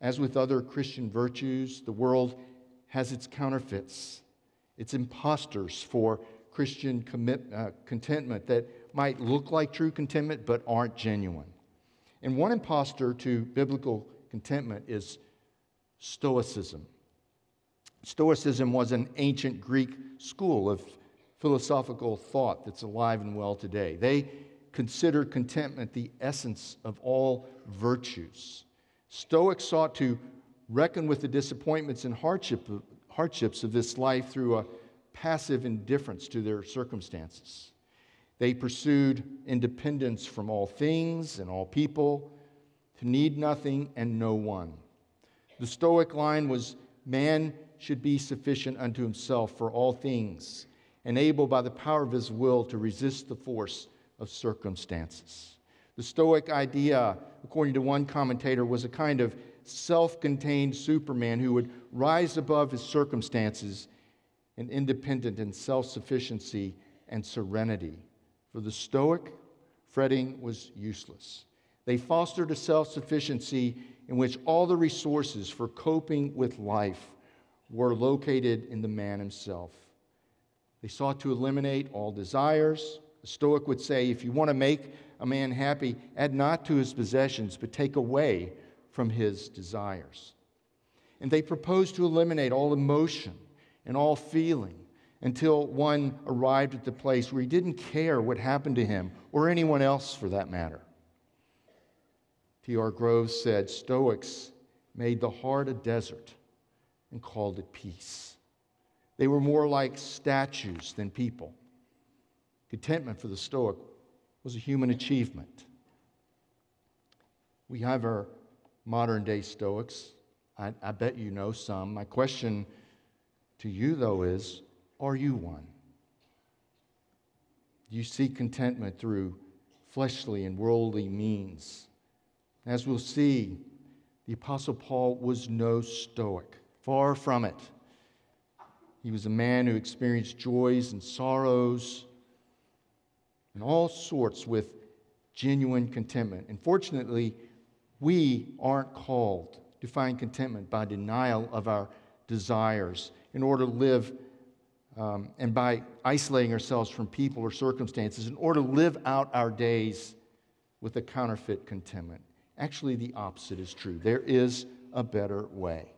As with other Christian virtues, the world has its counterfeits, its imposters for Christian contentment that might look like true contentment but aren't genuine. And one imposter to biblical contentment is Stoicism. Stoicism was an ancient Greek school of philosophical thought that's alive and well today. They considered contentment the essence of all virtues. Stoics sought to reckon with the disappointments and hardships of this life through a passive indifference to their circumstances. They pursued independence from all things and all people, to need nothing and no one. The Stoic line was, man should be sufficient unto himself for all things, and able by the power of his will to resist the force of circumstances. The Stoic idea, according to one commentator, was a kind of self-contained Superman who would rise above his circumstances in independent and self-sufficiency and serenity. For the Stoic, fretting was useless. They fostered a self-sufficiency in which all the resources for coping with life were located in the man himself. They sought to eliminate all desires. The Stoic would say, if you want to make a man happy, add not to his possessions, but take away from his desires. And they proposed to eliminate all emotion and all feeling until one arrived at the place where he didn't care what happened to him or anyone else for that matter. T.R. Groves said, Stoics made the heart a desert and called it peace. They were more like statues than people. Contentment for the Stoic was a human achievement. We have our modern-day Stoics. I bet you know some. My question to you, though, is, are you one? Do you seek contentment through fleshly and worldly means? As we'll see, the Apostle Paul was no Stoic. Far from it. He was a man who experienced joys and sorrows and all sorts with genuine contentment. And fortunately, we aren't called to find contentment by denial of our desires in order to live and by isolating ourselves from people or circumstances in order to live out our days with a counterfeit contentment. Actually, the opposite is true. There is a better way.